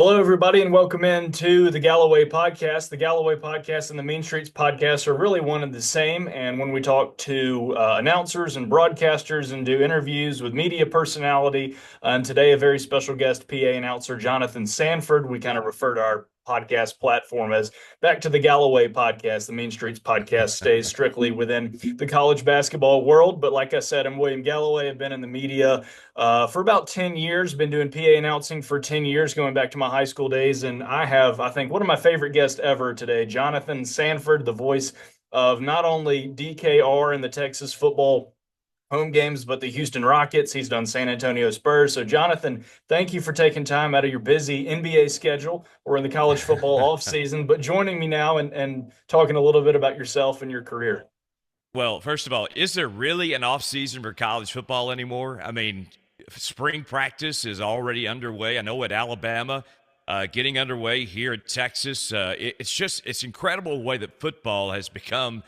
Hello, everybody, and welcome in to the Galloway podcast. The Galloway podcast and the Mean Streets podcast are really one and the same. And when we talk to announcers and broadcasters and do interviews with media personality, and today a very special guest, PA announcer Jonathan Sanford, we kind of refer to our podcast platform as back to the Galloway podcast. The Mean Streets podcast stays strictly within the college basketball world. But like I said, I'm William Galloway. I've been in the media for about 10 years, been doing PA announcing for 10 years, going back to my high school days. And I have, I think, one of my favorite guests ever today, Jonathan Sanford, the voice of not only DKR and the Texas football home games, but the Houston Rockets. He's done San Antonio Spurs. So, Jonathan, thank you for taking time out of your busy NBA schedule. We're in the college football off season, but joining me now and talking a little bit about yourself and your career. Well, first of all, is there really an off season for college football anymore? I mean, spring practice is already underway. I know at Alabama, getting underway here at Texas. It's incredible the way that football has become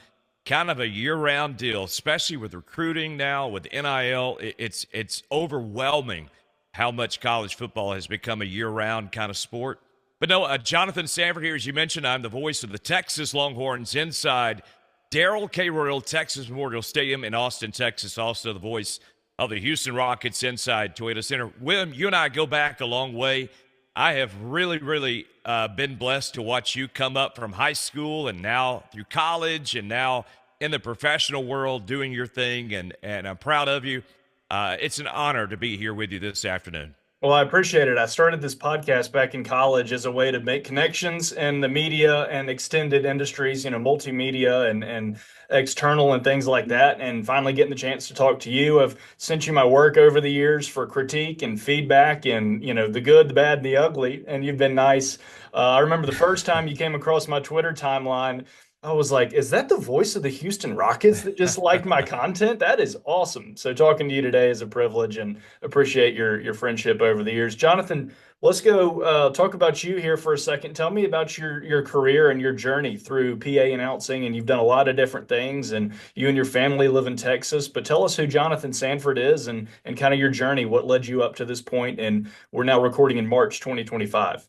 kind of a year-round deal, especially with recruiting now, with NIL. It's overwhelming how much college football has become a year-round kind of sport. But no, Jonathan Sanford here, as you mentioned, I'm the voice of the Texas Longhorns inside Darrell K. Royal Texas Memorial Stadium in Austin, Texas. Also the voice of the Houston Rockets inside Toyota Center. William, you and I go back a long way. I have really been blessed to watch you come up from high school and now through college and now in the professional world doing your thing, and I'm proud of you. It's an honor to be here with you this afternoon. Well, I appreciate it. I started this podcast back in college as a way to make connections in the media and extended industries, multimedia and external and things like that. And finally getting the chance to talk to you. I've sent you my work over the years for critique and feedback and, the good, the bad, and the ugly. And you've been nice. I remember the first time you came across my Twitter timeline, I was like, is that the voice of the Houston Rockets that just liked my content? That is awesome. So talking to you today is a privilege and appreciate your friendship over the years. Jonathan, let's go talk about you here for a second. Tell me about your career and your journey through PA announcing, and you've done a lot of different things, and you and your family live in Texas. But tell us who Jonathan Sanford is and kind of your journey, what led you up to this point, and we're now recording in March 2025.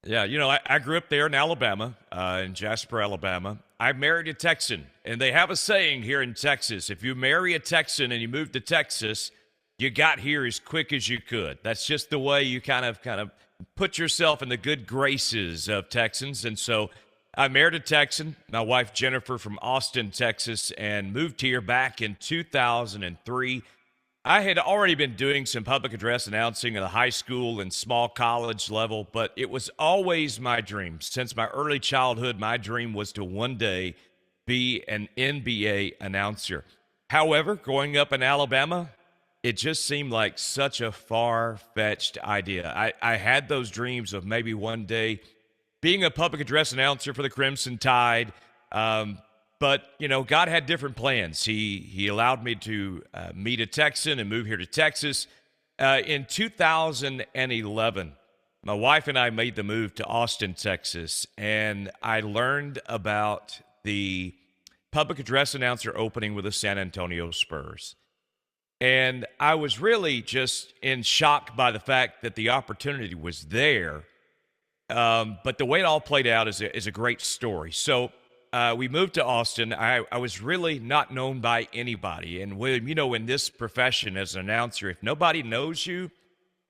Yeah, I grew up there in Alabama, in Jasper, Alabama. I married a Texan, and they have a saying here in Texas: if you marry a Texan and you move to Texas, you got here as quick as you could. That's just the way you kind of put yourself in the good graces of Texans. And so I married a Texan, my wife Jennifer from Austin, Texas, and moved here back in 2003. I had already been doing some public address announcing at a high school and small college level, but it was always my dream. Since my early childhood, my dream was to one day be an NBA announcer. However, growing up in Alabama, it just seemed like such a far-fetched idea. I had those dreams of maybe one day being a public address announcer for the Crimson Tide. But, God had different plans. He allowed me to meet a Texan and move here to Texas. In 2011, my wife and I made the move to Austin, Texas, and I learned about the public address announcer opening with the San Antonio Spurs. And I was really just in shock by the fact that the opportunity was there. But the way it all played out is a great story. So we moved to Austin. I was really not known by anybody. And William, in this profession as an announcer, if nobody knows you,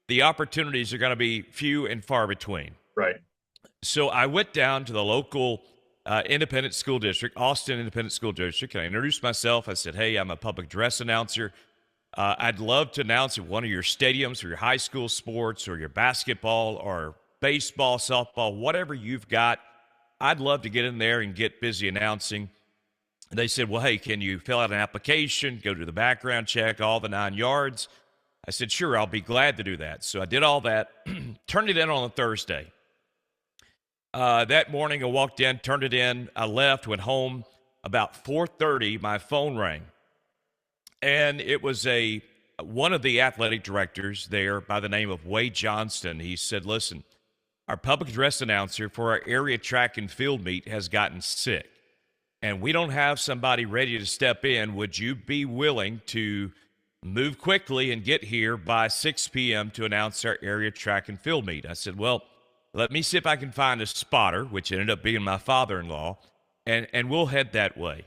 the opportunities are going to be few and far between. Right. So I went down to the local independent school district, Austin Independent School District, and I introduced myself. I said, hey, I'm a public address announcer. I'd love to announce at one of your stadiums for your high school sports or your basketball or baseball, softball, whatever you've got. I'd love to get in there and get busy announcing. They said, well, hey, can you fill out an application, go to the background check, all the 9 yards? I said, sure, I'll be glad to do that. So I did all that, turned it in on a Thursday. That morning I walked in, turned it in, I left, went home. About 4:30, my phone rang. And it was one of the athletic directors there by the name of Wade Johnston. He said, listen, our public address announcer for our area track and field meet has gotten sick, and we don't have somebody ready to step in. Would you be willing to move quickly and get here by 6 p.m. to announce our area track and field meet? I said, well, let me see if I can find a spotter, which ended up being my father-in-law, and we'll head that way.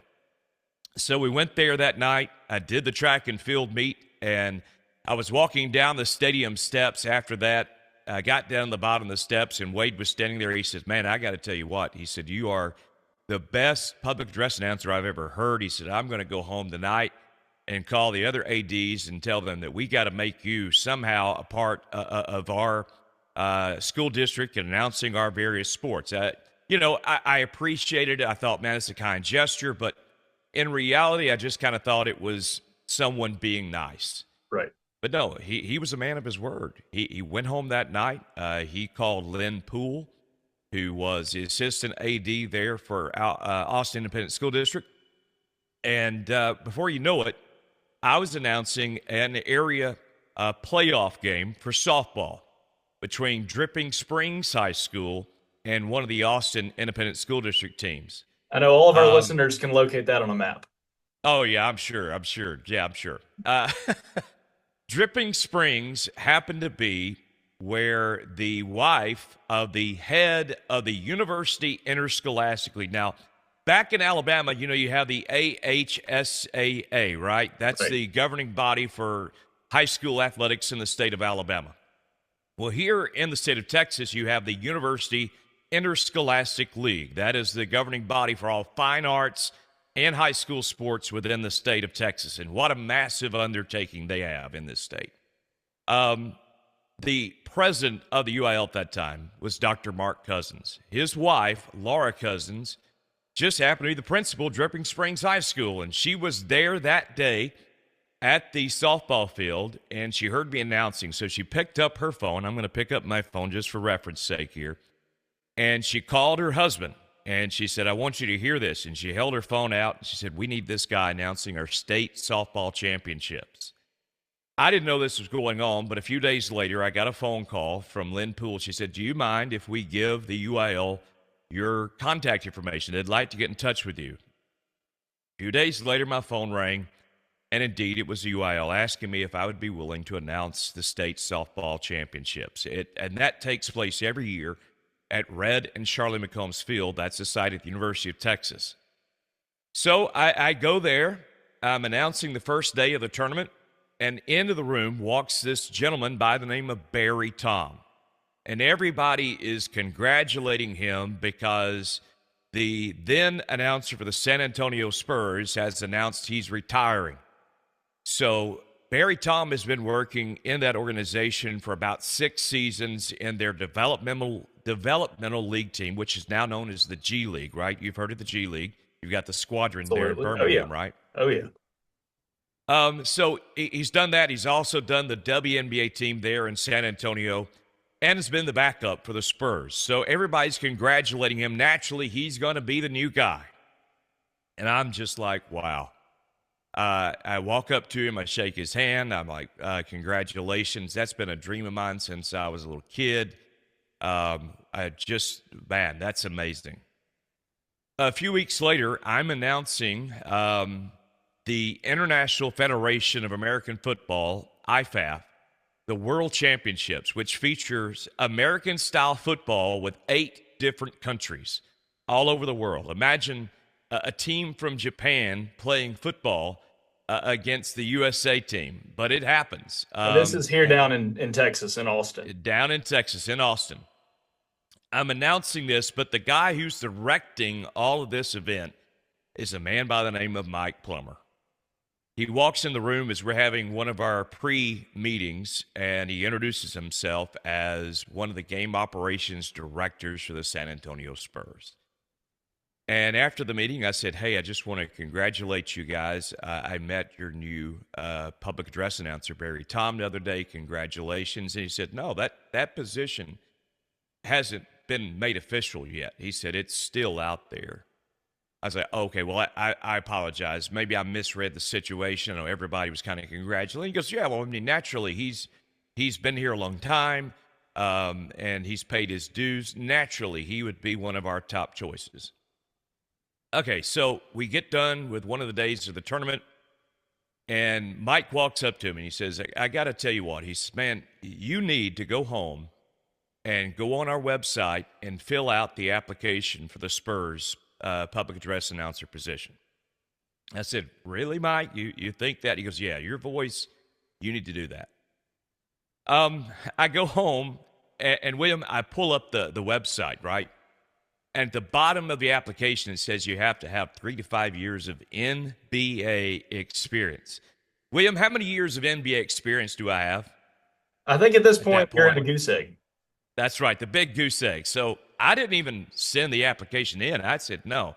So we went there that night. I did the track and field meet, and I was walking down the stadium steps after that. I got down the bottom of the steps, and Wade was standing there. He said, man, I got to tell you what. He said, you are the best public address announcer I've ever heard. He said, I'm going to go home tonight and call the other ADs and tell them that we got to make you somehow a part of our school district and announcing our various sports. I appreciated it. I thought, man, it's a kind gesture, but in reality, I just kind of thought it was someone being nice. Right. But no, he was a man of his word. He went home that night. He called Lynn Poole, who was the assistant AD there for Austin Independent School District. And before you know it, I was announcing an area playoff game for softball between Dripping Springs High School and one of the Austin Independent School District teams. I know all of our listeners can locate that on a map. Oh, yeah, I'm sure. Yeah, I'm sure. Dripping Springs happened to be where the wife of the head of the University Interscholastic League. Now, back in Alabama, you have the AHSAA, right? That's the governing body for high school athletics in the state of Alabama. Well, here in the state of Texas, you have the University Interscholastic League. That is the governing body for all fine arts and high school sports within the state of Texas. And what a massive undertaking they have in this state. The president of the UIL at that time was Dr. Mark Cousins. His wife, Laura Cousins, just happened to be the principal of Dripping Springs High School, and she was there that day at the softball field, and she heard me announcing. So she picked up her phone. I'm going to pick up my phone just for reference sake here. And she called her husband, and she said, I want you to hear this. And she held her phone out, and she said, we need this guy announcing our state softball championships. I didn't know this was going on, but a few days later, I got a phone call from Lynn Poole. She said, do you mind if we give the UIL your contact information? They'd like to get in touch with you. A few days later, my phone rang, and indeed, it was the UIL asking me if I would be willing to announce the state softball championships. And that takes place every year at Red and Charlie McCombs Field. That's the site at the University of Texas. So I go there. I'm announcing the first day of the tournament, and into the room walks this gentleman by the name of Barry Tom. And everybody is congratulating him because the then announcer for the San Antonio Spurs has announced he's retiring. So Barry Tom has been working in that organization for about 6 seasons in their developmental league team, which is now known as the G League, right? You've heard of the G League. You've got the squadron there in Birmingham, right? Oh, yeah. So he's done that. He's also done the WNBA team there in San Antonio and has been the backup for the Spurs. So everybody's congratulating him. Naturally, he's going to be the new guy. And I'm just like, wow. I walk up to him. I shake his hand. I'm like, congratulations. That's been a dream of mine since I was a little kid. Man, that's amazing. A few weeks later, I'm announcing the International Federation of American Football, IFAF, the World Championships, which features American-style football with 8 different countries all over the world. Imagine a team from Japan playing football against the USA team, but it happens. This is here down in Texas, in Austin. Down in Texas, in Austin. I'm announcing this, but the guy who's directing all of this event is a man by the name of Mike Plummer. He walks in the room as we're having one of our pre-meetings, and he introduces himself as one of the game operations directors for the San Antonio Spurs. And after the meeting, I said, hey, I just want to congratulate you guys. I met your new public address announcer, Barry Tom, the other day. Congratulations. And he said, no, that position hasn't been made official yet. He said, it's still out there. I was like, okay, well, I apologize. Maybe I misread the situation. I know everybody was kind of congratulating. He goes, yeah, well, I mean, naturally, he's been here a long time, and he's paid his dues. Naturally, he would be one of our top choices. Okay, so we get done with one of the days of the tournament, and Mike walks up to me, and he says, I got to tell you what. He says, man, you need to go home and go on our website and fill out the application for the Spurs public address announcer position. I said, really, Mike? You think that? He goes, yeah, your voice, you need to do that. I go home, and William, I pull up the website, right? And at the bottom of the application, it says you have to have 3 to 5 years of NBA experience. William, how many years of NBA experience do I have? I think at this At point, that you're at point, a goose egg. that's right, the big goose egg. So I didn't even send the application in. I said, no,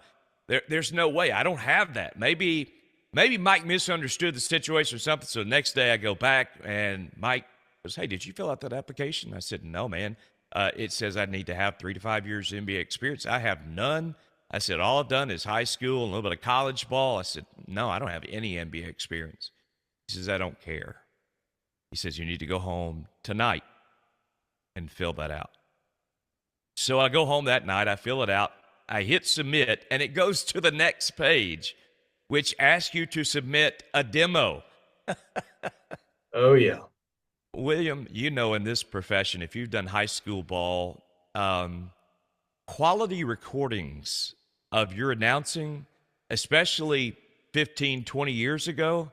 there's no way. I don't have that. Maybe Mike misunderstood the situation or something. So the next day I go back, and Mike goes, hey, did you fill out that application? I said, no, man. It says I need to have 3 to 5 years NBA experience. I have none. I said, all I've done is high school and a little bit of college ball. I said, no, I don't have any NBA experience. He says, I don't care. He says, you need to go home tonight and fill that out. So I go home that night, I fill it out, I hit submit, and it goes to the next page, which asks you to submit a demo. Oh, yeah. William, you know, in this profession, if you've done high school ball, quality recordings of your announcing, especially 15, 20 years ago,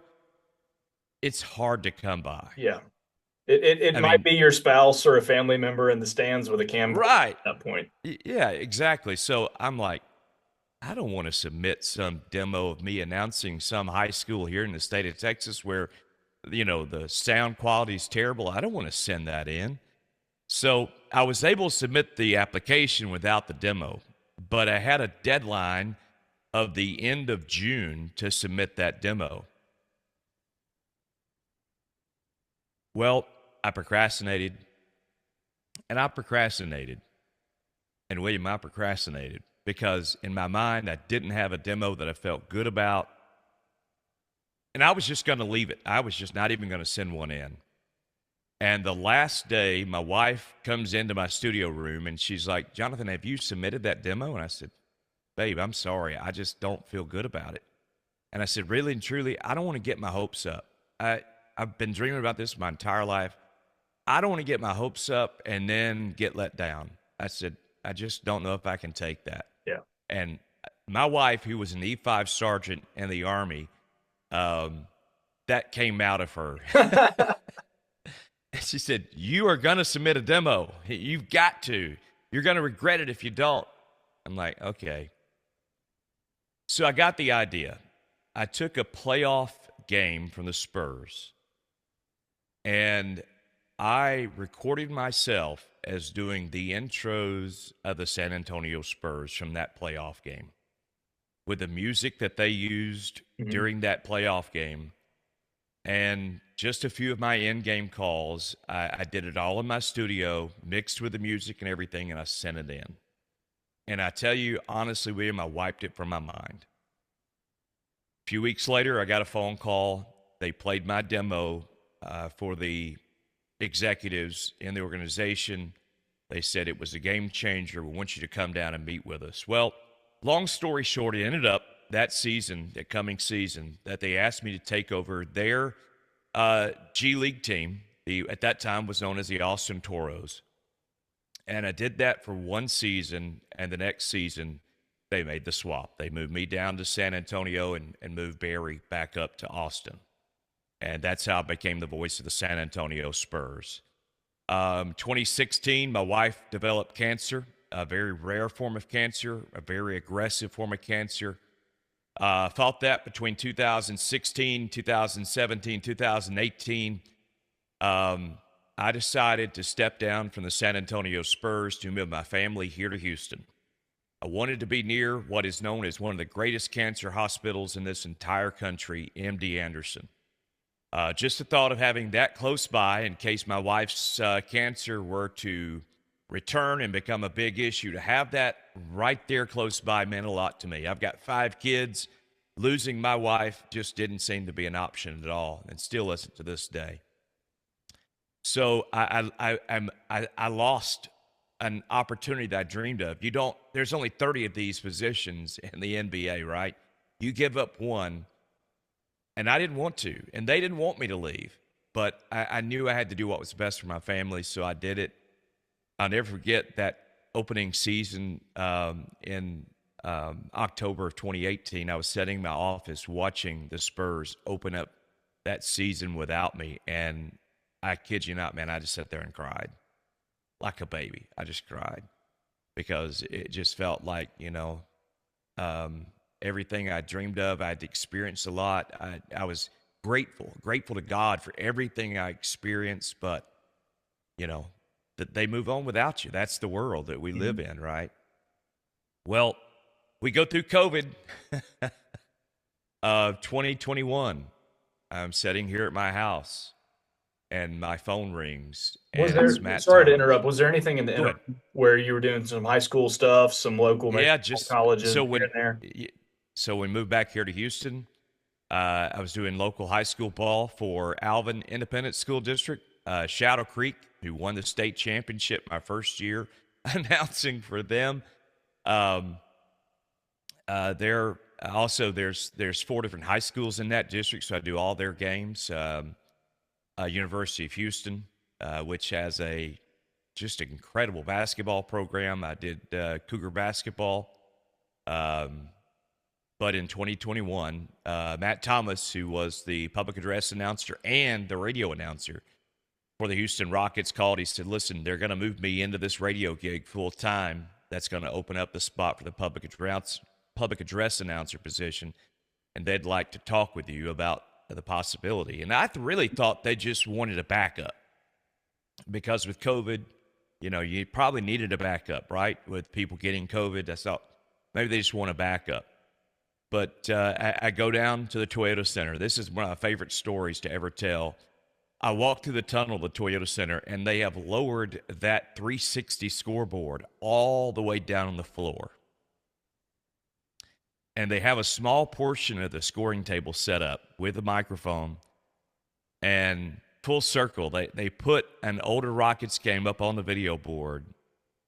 it's hard to come by. Yeah. It might be your spouse or a family member in the stands with a camcorder right at that point. Yeah, exactly. So I'm like, I don't want to submit some demo of me announcing some high school here in the state of Texas where, you know, the sound quality is terrible. I don't want to send that in. So I was able to submit the application without the demo, but I had a deadline of the end of June to submit that demo. Well, I procrastinated, and I procrastinated. And William, I procrastinated because in my mind, I didn't have a demo that I felt good about. And I was just going to leave it. I was just not even going to send one in. And the last day, my wife comes into my studio room, and she's like, Jonathan, have you submitted that demo? And I said, babe, I'm sorry. I just don't feel good about it. And I said, really and truly, I don't want to get my hopes up. I've been dreaming about this my entire life. I don't want to get my hopes up and then get let down. I said, I just don't know if I can take that. Yeah. And my wife, who was an E5 sergeant in the Army, that came out of her. She said, you are going to submit a demo. You've got to. You're going to regret it if you don't. I'm like, okay. So I got the idea. I took a playoff game from the Spurs, and I recorded myself as doing the intros of the San Antonio Spurs from that playoff game with the music that they used during that playoff game. And just a few of my in-game calls, I did it all in my studio, mixed with the music and everything, and I sent it in. And I tell you, honestly, William, I wiped it from my mind. A few weeks later, I got a phone call. They played my demo for the executives in the organization. They said it was a game changer. We want you to come down and meet with us. Well, long story short, it ended up that season, that coming season, that they asked me to take over their G League team. At that time was known as the Austin Toros. And I did that for one season, and the next season they made the swap. They moved me down to San Antonio and moved Barry back up to Austin. And that's how I became the voice of the San Antonio Spurs. 2016, my wife developed cancer, a very rare form of cancer, a very aggressive form of cancer. Fought that between 2016, 2017, 2018. I decided to step down from the San Antonio Spurs to move my family here to Houston. I wanted to be near what is known as one of the greatest cancer hospitals in this entire country, MD Anderson. Just the thought of having that close by in case my wife's cancer were to return and become a big issue, to have that right there close by meant a lot to me. I've got 5 kids. Losing my wife just didn't seem to be an option at all, and still isn't to this day. So I lost an opportunity that I dreamed of. There's only 30 of these positions in the NBA, right? You give up one, and I didn't want to, and they didn't want me to leave, but I knew I had to do what was best for my family, so I did it. I'll never forget that opening season in October of 2018. I was sitting in my office watching the Spurs open up that season without me. And I kid you not, man, I just sat there and cried like a baby. I just cried because it just felt like, um, everything I dreamed of, I'd experienced a lot. I was grateful to God for everything I experienced, but, that they move on without you. That's the world that we live in, right? Well, we go through COVID of 2021. I'm sitting here at my house and my phone rings Was and there, it's Matt sorry to Thomas. interrupt, was there anything in the Go ahead. interim where you were doing some high school stuff, some local, maybe Yeah, small just colleges so here when and there? so when we moved back here to Houston, I was doing local high school ball for Alvin Independent School District, Shadow Creek, who won the state championship my first year, announcing for them. Um, there also there's four different high schools in that district, so I do all their games. University of Houston, which has a just an incredible basketball program. I did Cougar basketball. Um, but in 2021, Matt Thomas, who was the public address announcer and the radio announcer for the Houston Rockets, called. He said, "Listen, they're going to move me into this radio gig full time. That's going to open up the spot for the public address announcer position, and they'd like to talk with you about the possibility." And I really thought they just wanted a backup because with COVID, you probably needed a backup, right? With people getting COVID, I thought maybe they just want a backup. But I go down to the Toyota Center. This is one of my favorite stories to ever tell. I walk through the tunnel of the Toyota Center, and they have lowered that 360 scoreboard all the way down on the floor. And they have a small portion of the scoring table set up with a microphone. And full circle, they put an older Rockets game up on the video board,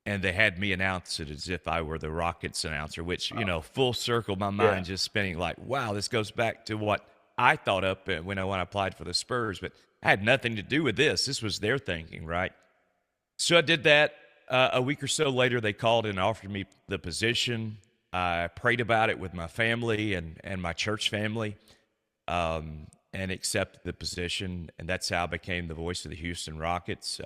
and they had me announce it as if I were the Rockets announcer, which, full circle, my mind just spinning like, wow, this goes back to what I thought up when I applied for the Spurs, but I had nothing to do with this. This was their thinking, right? So I did that. A week or so later, they called and offered me the position. I prayed about it with my family and my church family, and accepted the position, and that's how I became the voice of the Houston Rockets.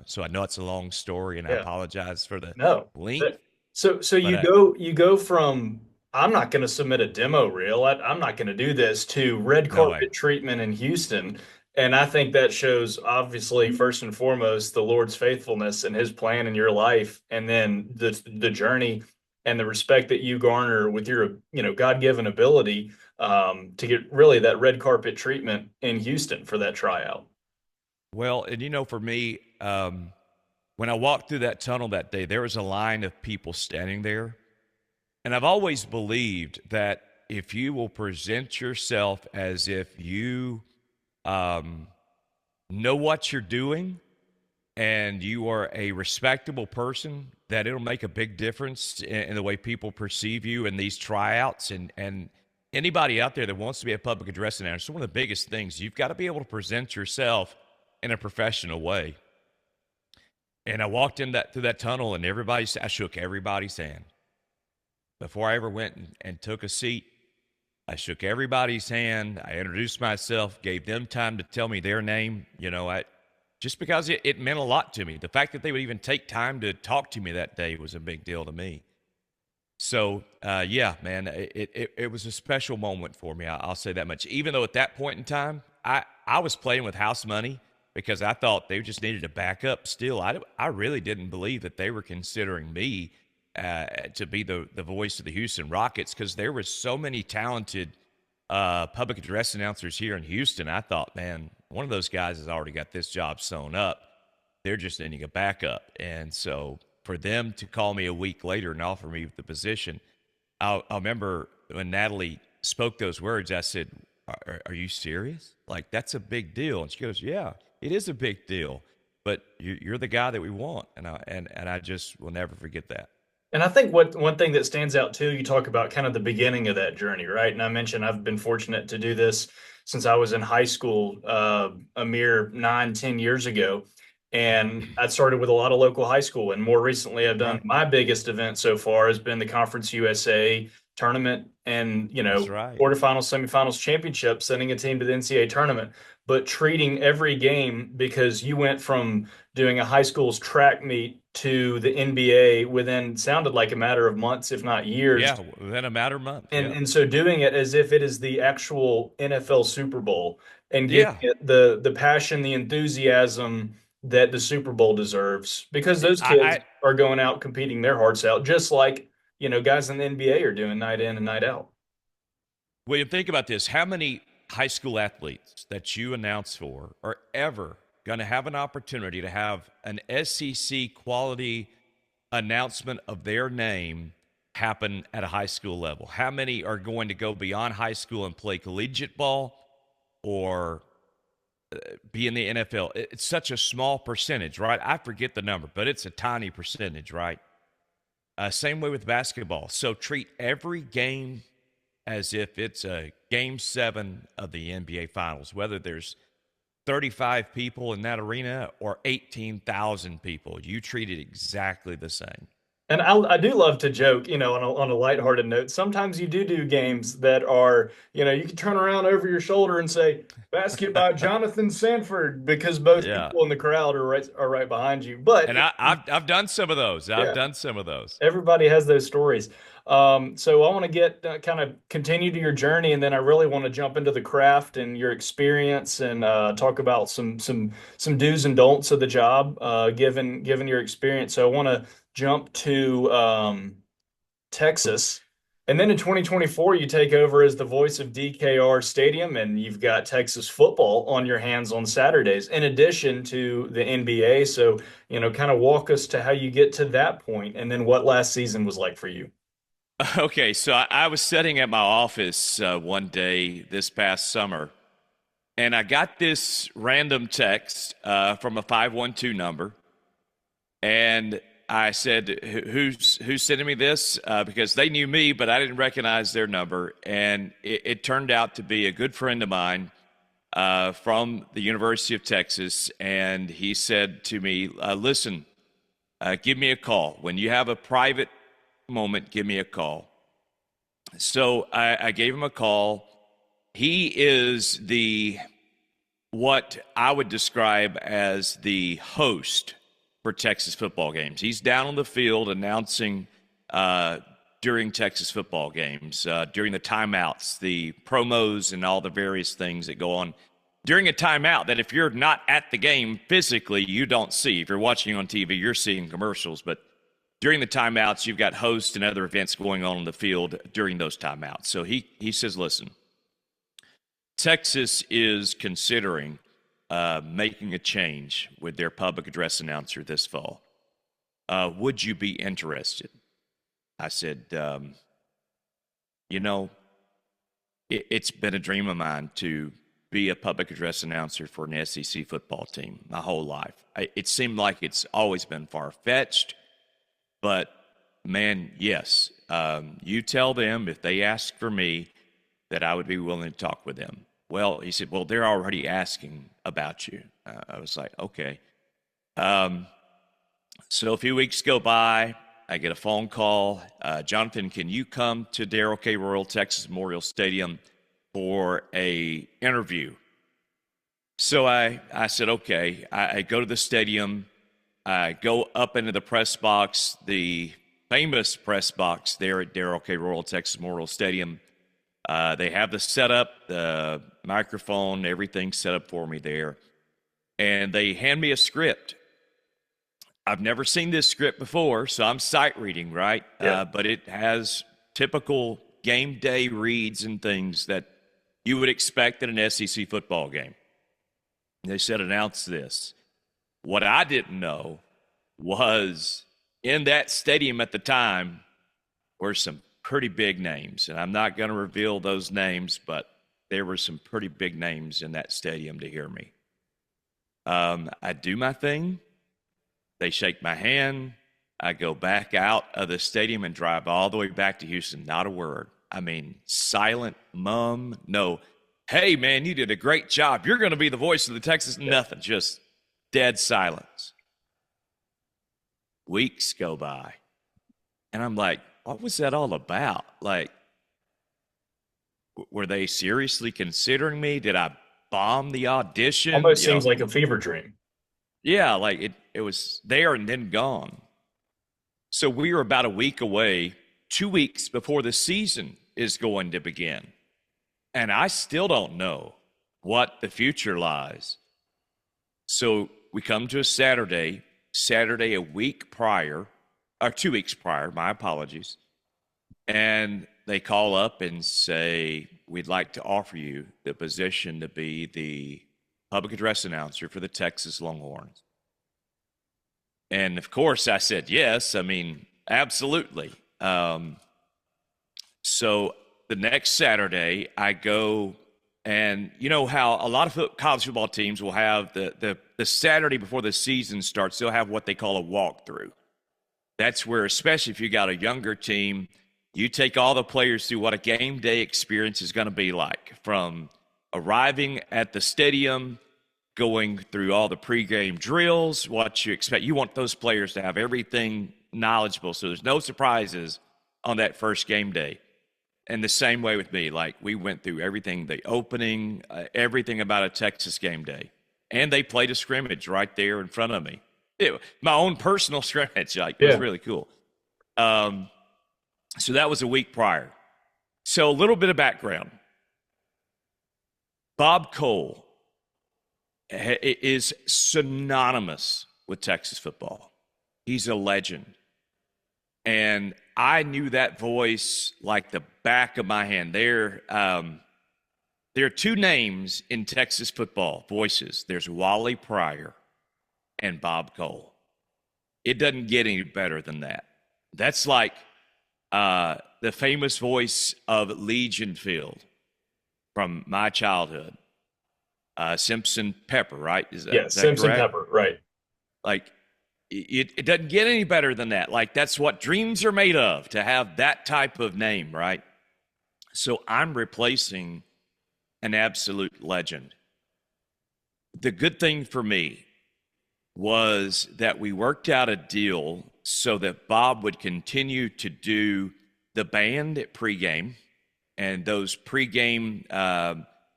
So I know it's a long story, and I Yeah. apologize for the No. length, So but you go from I'm not going to submit a demo reel. I'm not going to do this to red no way. carpet treatment in Houston. And I think that shows obviously first and foremost the Lord's faithfulness and his plan in your life, and then the journey and the respect that you garner with your God-given ability to get really that red carpet treatment in Houston for that tryout. Well, and for me, when I walked through that tunnel that day, there was a line of people standing there. And I've always believed that if you will present yourself as if you know what you're doing and you are a respectable person, that it'll make a big difference in the way people perceive you in these tryouts. And anybody out there that wants to be a public address announcer, it's one of the biggest things. You've got to be able to present yourself in a professional way. And I walked through that tunnel, and I shook everybody's hand. Before I ever went and took a seat, I shook everybody's hand. I introduced myself, gave them time to tell me their name, just because it meant a lot to me. The fact that they would even take time to talk to me that day was a big deal to me. So, yeah, man, it was a special moment for me. I'll say that much. Even though at that point in time, I was playing with house money because I thought they just needed a backup still. I really didn't believe that they were considering me to be the voice of the Houston Rockets, because there were so many talented public address announcers here in Houston. I thought, man, one of those guys has already got this job sewn up. They're just needing a backup. And so for them to call me a week later and offer me the position, I remember when Natalie spoke those words, I said, are you serious? Like, that's a big deal. And she goes, yeah, it is a big deal, but you're the guy that we want. And I just will never forget that. And I think one thing that stands out too, you talk about kind of the beginning of that journey, right? And I mentioned I've been fortunate to do this since I was in high school, a mere 9, 10 years ago. And I started with a lot of local high school. And more recently, I've done Right. my biggest event so far has been the Conference USA tournament and, That's right. quarterfinals, semifinals, championships, sending a team to the NCAA tournament, but treating every game because you went from doing a high school's track meet to the NBA within sounded like a matter of months, if not years. Yeah, within a matter of month. And Yeah. and so doing it as if it is the actual NFL Super Bowl and giving Yeah. it the passion, the enthusiasm that the Super Bowl deserves, because those kids I are going out competing their hearts out, just like, guys in the NBA are doing night in and night out. William, think about this. How many high school athletes that you announce for are ever going to have an opportunity to have an SEC quality announcement of their name happen at a high school level? How many are going to go beyond high school and play collegiate ball or be in the NFL? It's such a small percentage, right? I forget the number, but it's a tiny percentage, right? Same way with basketball. So treat every game as if it's a game 7 of the NBA Finals, whether there's 35 people in that arena or 18,000 people. You treat it exactly the same. And I do love to joke, on a lighthearted note. Sometimes you do games that are, you can turn around over your shoulder and say, basket by Jonathan Sanford, because both Yeah. people in the crowd are right behind you. But And I've done some of those. I've yeah, done some of those. everybody has those stories. So I want to get kind of continue to your journey, and then I really want to jump into the craft and your experience, and talk about some do's and don'ts of the job, given your experience. So I want to jump to Texas, and then in 2024 you take over as the voice of DKR Stadium, and you've got Texas football on your hands on Saturdays, in addition to the NBA. So kind of walk us to how you get to that point, and then what last season was like for you. Okay, so I was sitting at my office one day this past summer, and I got this random text from a 512 number, and I said, "Who's sending me this?" Because they knew me, but I didn't recognize their number, and it turned out to be a good friend of mine from the University of Texas, and he said to me, "Listen, give me a call when you have a private moment. Give me a call." So I gave him a call. He is what I would describe as the host for Texas football games. He's down on the field announcing during Texas football games, during the timeouts, the promos, and all the various things that go on during a timeout that if you're not at the game physically, you don't see. If you're watching on TV, you're seeing commercials, but during the timeouts, you've got hosts and other events going on the field during those timeouts. So he says, listen, Texas is considering making a change with their public address announcer this fall. Would you be interested? I said, it's been a dream of mine to be a public address announcer for an SEC football team my whole life. It seemed like it's always been far-fetched, but man, yes. You tell them if they ask for me that I would be willing to talk with them. Well, he said, well, they're already asking about you. I was like, okay. So a few weeks go by. I get a phone call. Jonathan, can you come to Darrell K. Royal Texas Memorial Stadium for a interview? So I said, okay. I go to the stadium. I go up into the press box, the famous press box there at Darrell K. Royal Texas Memorial Stadium. They have the setup, the microphone, everything set up for me there. And they hand me a script. I've never seen this script before, so I'm sight reading, right? Yeah. But it has typical game day reads and things that you would expect at an SEC football game. They said, announce this. What I didn't know was in that stadium at the time were some pretty big names. And I'm not going to reveal those names, but there were some pretty big names in that stadium to hear me. I do my thing. They shake my hand. I go back out of the stadium and drive all the way back to Houston. Not a word. I mean, silent, mum, no. Hey, man, you did a great job. You're going to be the voice of the Texas. Nothing. Just Dead silence. Weeks go by. And I'm like, what was that all about? Like, were they seriously considering me? Did I bomb the audition? Almost seems like a fever dream. Yeah, like it was there and then gone. So we were about a week away, 2 weeks before the season is going to begin. And I still don't know what the future lies. So we come to a Saturday a week prior, or 2 weeks prior, my apologies. And they call up and say, we'd like to offer you the position to be the public address announcer for the Texas Longhorns. And of course I said yes. I mean, absolutely. So the next Saturday I go, and you know how a lot of college football teams will have the Saturday before the season starts, they'll have what they call a walkthrough. That's where, especially if you got a younger team, you take all the players through what a game day experience is going to be like, from arriving at the stadium, going through all the pregame drills, what you expect. You want those players to have everything knowledgeable, so there's no surprises on that first game day. And the same way with me, like we went through everything, the opening, everything about a Texas game day. And they played a scrimmage right there in front of me. My own personal scrimmage, like it was really cool. So that was a week prior. So a little bit of background. Bob Cole is synonymous with Texas football. He's a legend. And I knew that voice like the back of my hand. There are two names in Texas football, voices. There's Wally Pryor and Bob Cole. It doesn't get any better than that. That's like the famous voice of Legion Field from my childhood. Simpson Pepper, right? Is that Simpson correct? Pepper, right. Like, it doesn't get any better than that. Like, that's what dreams are made of, to have that type of name, right? So I'm replacing an absolute legend. The good thing for me was that we worked out a deal so that Bob would continue to do the band at pregame, and those pregame,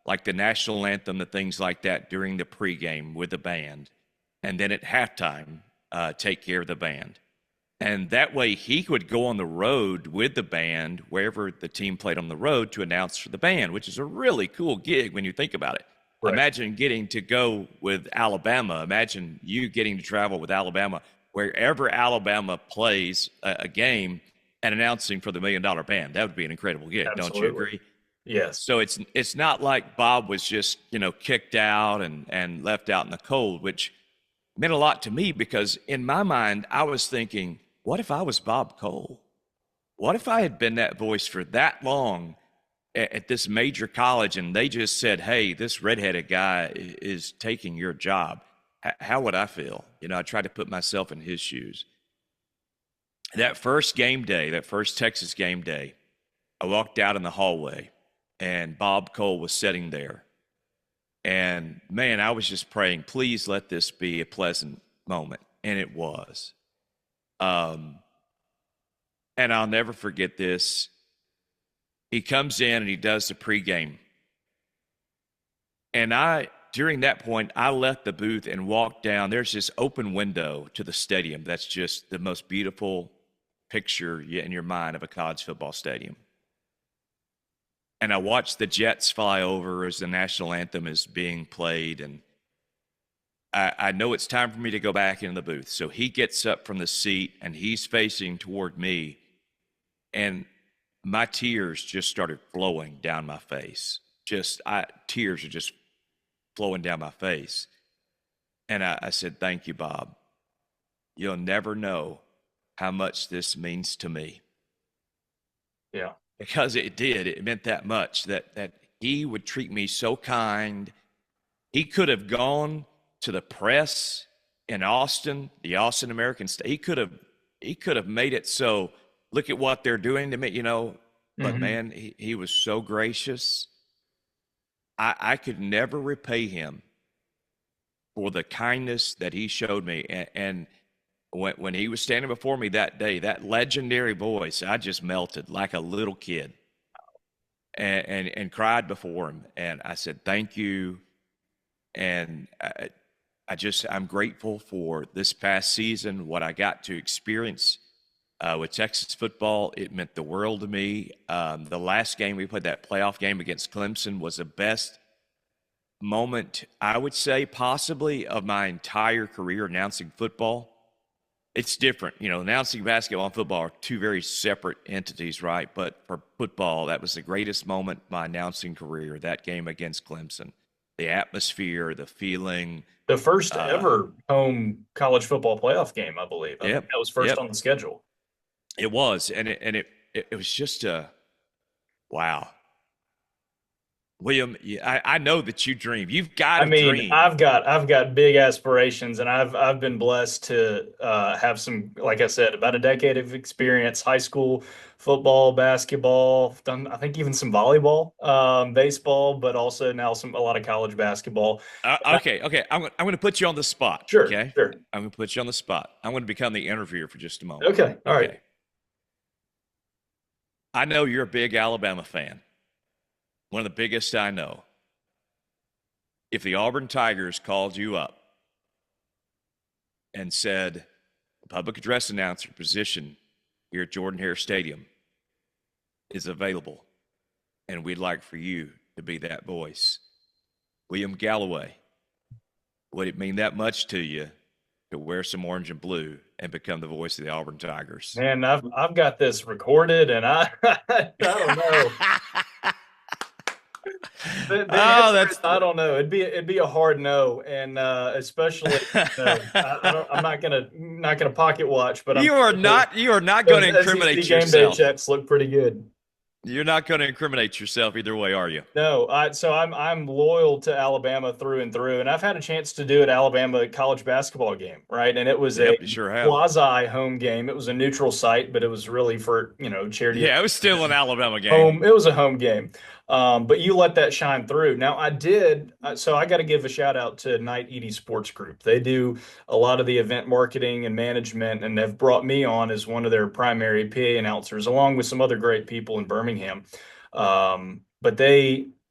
like the national anthem, the things like that during the pregame with the band. And then at halftime, take care of the band. And that way he would go on the road with the band wherever the team played on the road to announce for the band, which is a really cool gig when you think about it. Right. Imagine getting to go with Alabama. Imagine you getting to travel with Alabama wherever Alabama plays a game and announcing for the $1 Million Band. That would be an incredible gig. Absolutely. Don't you agree? Yes. So it's not like Bob was just, kicked out and left out in the cold, which meant a lot to me, because in my mind, I was thinking, what if I was Bob Cole? What if I had been that voice for that long at this major college and they just said, hey, this redheaded guy is taking your job? How would I feel? I tried to put myself in his shoes. That first game day, that first Texas game day, I walked out in the hallway and Bob Cole was sitting there. And man, I was just praying, please let this be a pleasant moment. And it was. And I'll never forget this. He comes in and he does the pregame. And during that point, I left the booth and walked down. There's this open window to the stadium. That's just the most beautiful picture in your mind of a college football stadium. And I watched the Jets fly over as the national anthem is being played. And I know it's time for me to go back into the booth. So he gets up from the seat and he's facing toward me. And my tears just started flowing down my face. Tears are just flowing down my face. And I said, thank you, Bob. You'll never know how much this means to me. Yeah. Because it did. It meant that much, that he would treat me so kind. He could have gone to the press in Austin, the Austin American State. He could have made it so, look at what they're doing to me, But man, he was so gracious. I could never repay him for the kindness that he showed me. And when he was standing before me that day, that legendary voice, I just melted like a little kid and cried before him. And I said, thank you. And I'm grateful for this past season, what I got to experience with Texas football. It meant the world to me. The last game we played, that playoff game against Clemson, was the best moment, I would say, possibly of my entire career announcing football. It's different. Announcing basketball and football are two very separate entities, right? But for football, that was the greatest moment of my announcing career, that game against Clemson. The atmosphere, the feeling. The first ever home college football playoff game, I believe. I think Yep, that was first yep, on the schedule. it was. And it was just wow. William, I know that you dream. You've got I a mean, dream. I've got big aspirations, and I've been blessed to have some, like I said, about a decade of experience: high school football, basketball, done I think even some volleyball, baseball, but also now a lot of college basketball. Okay. I'm going to put you on the spot. Sure, Okay, sure. I'm going to put you on the spot. I'm going to become the interviewer for just a moment. Okay, all right. Okay. I know you're a big Alabama fan. One of the biggest I know. If the Auburn Tigers called you up and said, the public address announcer position here at Jordan-Hare Stadium is available, and we'd like for you to be that voice, William Galloway, would it mean that much to you to wear some orange and blue and become the voice of the Auburn Tigers? Man, I've got this recorded, and I don't know. The Oh, answer is I don't know. It'd be a hard no, and especially I don't I'm not gonna pocket watch, but I'm you are sure not you are not going those to SEC incriminate game day yourself. checks look pretty good. You're not going to incriminate yourself either way, are you? No, I'm loyal to Alabama through and through, and I've had a chance to do an Alabama college basketball game, right? And it was a Yep, you sure have. quasi home game. It was a neutral site, but it was really for charity. Yeah, it was still an Alabama game. Home. It was a home game, but you let that shine through. Now I did, so I got to give a shout out to Knight Edie Sports Group. They do a lot of the event marketing and management, and have brought me on as one of their primary PA announcers, along with some other great people in Birmingham. But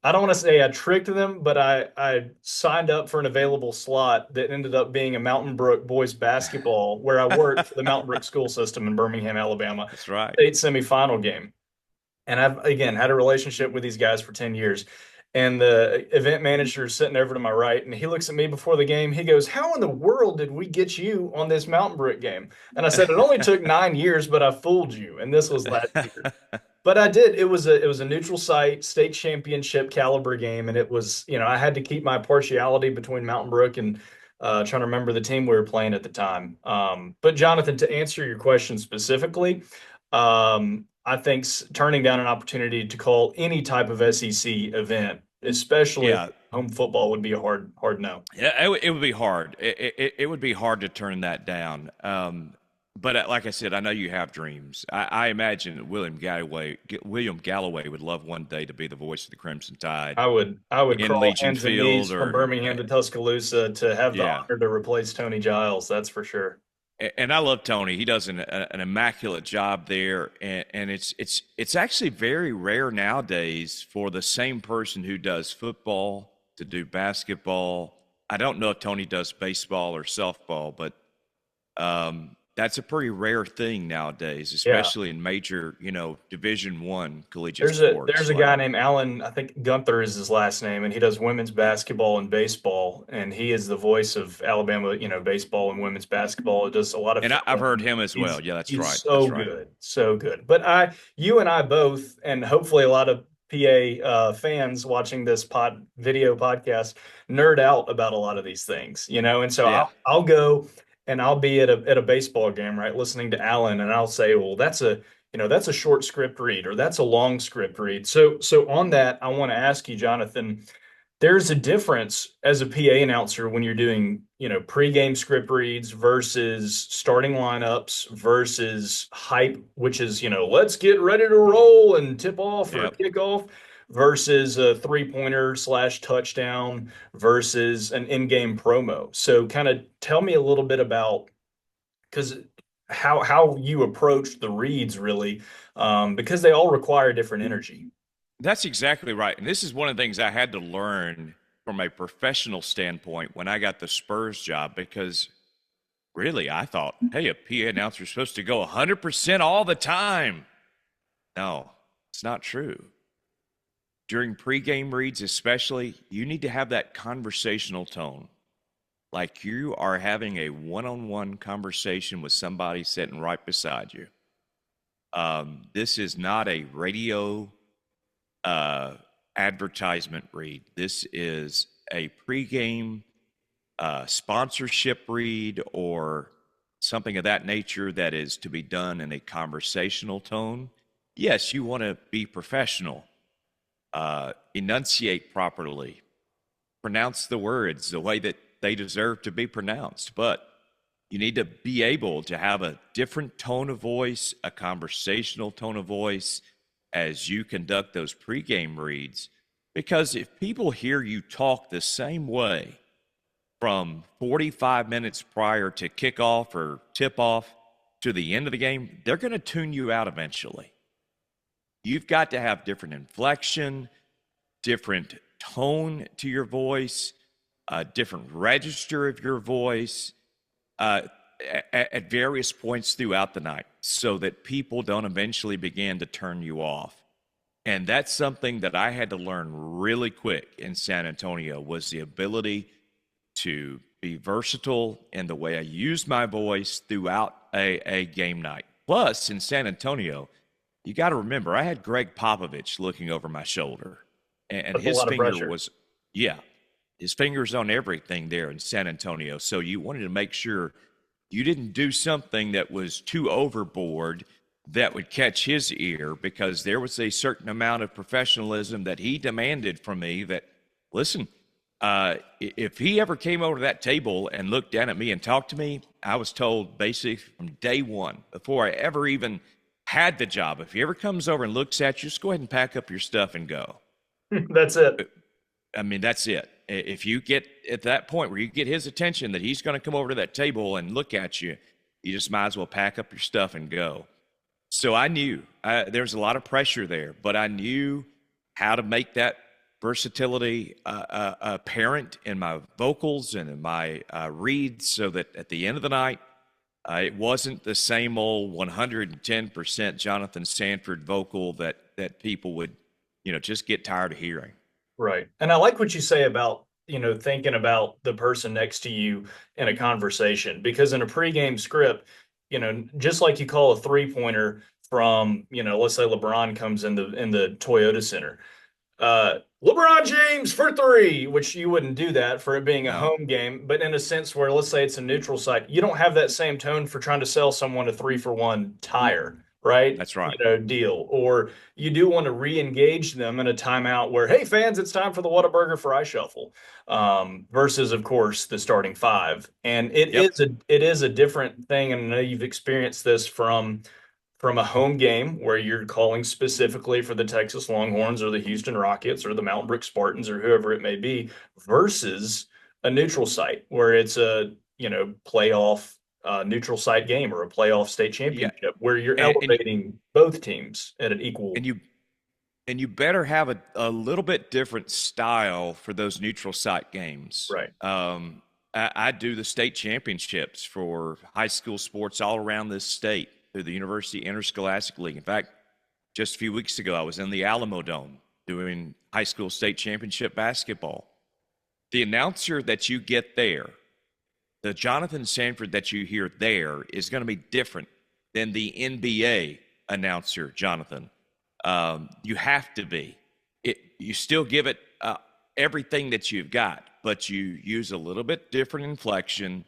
I don't want to say I tricked them, but I signed up for an available slot that ended up being a Mountain Brook boys basketball, where I worked for the Mountain Brook school system in Birmingham, Alabama, That's right. state semifinal game. And I've again had a relationship with these guys for 10 years. And the event manager is sitting over to my right, and he looks at me before the game. He goes, "How in the world did we get you on this Mountain Brook game?" And I said, "It only took 9 years, but I fooled you." And this was last year. But I did. It was a neutral site, state championship caliber game, and it was, I had to keep my partiality between Mountain Brook and trying to remember the team we were playing at the time. But Jonathan, to answer your question specifically, I think turning down an opportunity to call any type of SEC event, especially Yeah, home football, would be a hard no. yeah, it would be hard. It would be hard to turn that down. But like I said, I know you have dreams. I imagine that William Galloway would love one day to be the voice of the Crimson Tide I would in crawl Legion hands and knees Field, from or Birmingham to Tuscaloosa to have the yeah. honor to replace Tony Giles. That's for sure. And I love Tony. He does an immaculate job there, and it's actually very rare nowadays for the same person who does football to do basketball. I don't know if Tony does baseball or softball, but that's a pretty rare thing nowadays, Yeah. especially in major, Division I collegiate There's a sports. there's a guy named Alan, I think Gunther is his last name, and he does women's basketball and baseball, and he is the voice of Alabama, baseball and women's basketball. It does a lot of And I've film. heard him as well. He's Yeah, that's he's right. so That's right. good, so good. But you and I both, and hopefully a lot of PA fans watching this video podcast, nerd out about a lot of these things, And so Yeah. I'll go and I'll be at a baseball game, right, listening to Alan, and I'll say, well, that's a short script read, or that's a long script read. So on that, I want to ask you, Jonathan, there's a difference as a PA announcer when you're doing, pregame script reads versus starting lineups versus hype, which is, let's get ready to roll and tip off or Yep. kick off, versus a three-pointer slash touchdown versus an in-game promo. So kind of tell me a little bit about because how you approach the reads really, because they all require different energy. That's exactly right. And this is one of the things I had to learn from a professional standpoint when I got the Spurs job because really I thought, hey, a PA announcer is supposed to go 100% all the time. No, it's not true. During pregame reads, especially, you need to have that conversational tone. Like you are having a one on one conversation with somebody sitting right beside you. This is not a radio advertisement read. This is a pregame sponsorship read or something of that nature that is to be done in a conversational tone. Yes, you want to be professional, enunciate properly, pronounce the words the way that they deserve to be pronounced, but you need to be able to have a different tone of voice, a conversational tone of voice as you conduct those pregame reads. Because if people hear you talk the same way from 45 minutes prior to kickoff or tip off to the end of the game, they're going to tune you out eventually. You've got to have different inflection, different tone to your voice, a different register of your voice at various points throughout the night so that people don't eventually begin to turn you off. And that's something that I had to learn really quick in San Antonio was the ability to be versatile in the way I used my voice throughout a game night. Plus, in San Antonio, you got to remember, I had Greg Popovich looking over my shoulder, and That's a his lot of finger pressure. was, yeah, his finger's on everything there in San Antonio. So you wanted to make sure you didn't do something that was too overboard that would catch his ear because there was a certain amount of professionalism that he demanded from me that, listen, if he ever came over to that table and looked down at me and talked to me, I was told basically from day one, before I ever even had the job, if he ever comes over and looks at you, just go ahead and pack up your stuff and go. That's it. I mean, that's it. If you get at that point where you get his attention that he's going to come over to that table and look at you, you just might as well pack up your stuff and go. So I knew there's a lot of pressure there, but I knew how to make that versatility apparent in my vocals and in my reads so that at the end of the night, it wasn't the same old 110% Jonathan Sanford vocal that people would, just get tired of hearing. Right. And I like what you say about, thinking about the person next to you in a conversation, because in a pregame script, just like you call a three-pointer from, let's say LeBron comes in the Toyota Center. LeBron James for three, which you wouldn't do that for it being a No, home game, but in a sense where let's say it's a neutral site, you don't have that same tone for trying to sell someone a 3-for-1 tire, right? that's right. Deal. Or you do want to re-engage them in a timeout where, hey fans, it's time for the Whataburger Fry Shuffle, versus of course the starting five. And it Yep. is a different thing, and I know you've experienced this from a home game where you're calling specifically for the Texas Longhorns or the Houston Rockets or the Mountain Brook Spartans or whoever it may be versus a neutral site where it's a, playoff neutral site game or a playoff state Yeah. championship where you're And, and you elevating both teams at an equal. and you and you better have a little bit different style for those neutral site games. Right. I do the state championships for high school sports all around this state through the University Interscholastic League. In fact, just a few weeks ago, I was in the Alamo Dome doing high school state championship basketball. The announcer that you get there, the Jonathan Sanford that you hear there, is going to be different than the NBA announcer, Jonathan. You have to be. You still give it everything that you've got, but you use a little bit different inflection,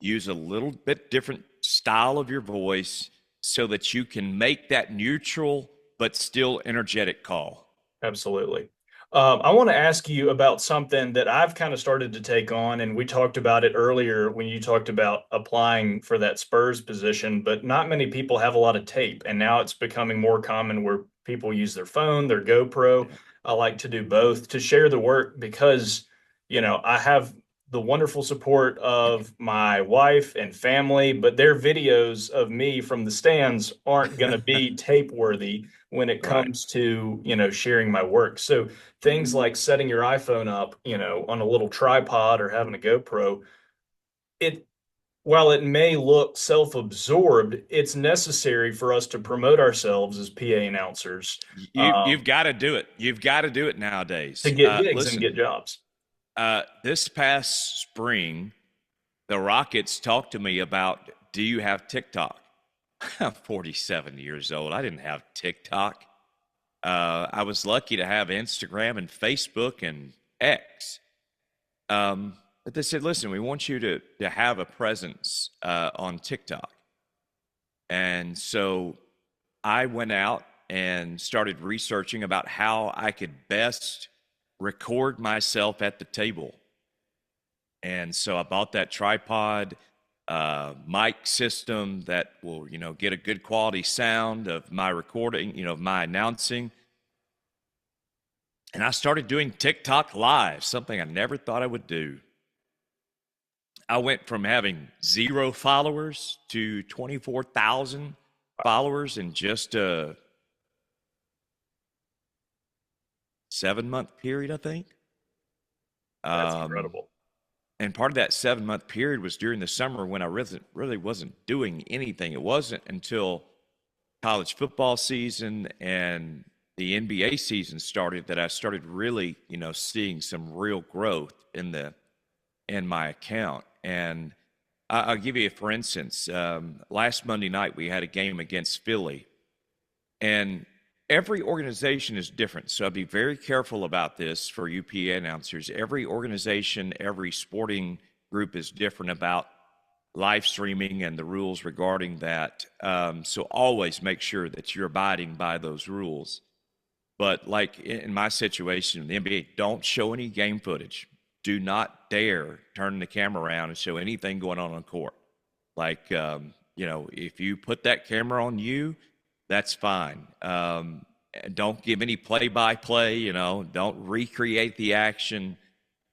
use a little bit different style of your voice so that you can make that neutral but still energetic call. Absolutely. I want to ask you about something that I've kind of started to take on, and we talked about it earlier when you talked about applying for that Spurs position, but not many people have a lot of tape, and now it's becoming more common where people use their phone, their GoPro. Yeah. I like to do both to share the work because, I have the wonderful support of my wife and family, but their videos of me from the stands aren't going to be tape worthy when it Right. comes to, sharing my work. So things like setting your iPhone up, on a little tripod or having a GoPro, it while it may look self-absorbed, it's necessary for us to promote ourselves as PA announcers, You've got to do it. You've got to do it to nowadays. get gigs and Listen, get jobs. this past spring, the Rockets talked to me about, do you have TikTok? I'm 47 years old. I didn't have TikTok. I was lucky to have Instagram and Facebook and X. But they said, listen, we want you to have a presence on TikTok. And so I went out and started researching about how I could best record myself at the table. And so I bought that tripod, mic system that will, get a good quality sound of my recording, of my announcing. And I started doing TikTok live, something I never thought I would do. I went from having 0 followers to 24,000 followers in just a 7-month period, I think. That's Um, incredible. and part of that 7-month period was during the summer when I really wasn't doing anything. It wasn't until college football season and the NBA season started that I started really, seeing some real growth in my account. And I'll give you, for instance, last Monday night we had a game against Philly, and every organization is different. So I'd be very careful about this for UPA announcers. Every organization, every sporting group is different about live streaming and the rules regarding that. So always make sure that you're abiding by those rules. But like in my situation, in the NBA, don't show any game footage. Do not dare turn the camera around and show anything going on court. Like, if you put that camera on you, that's fine. Don't give any play-by-play, don't recreate the action.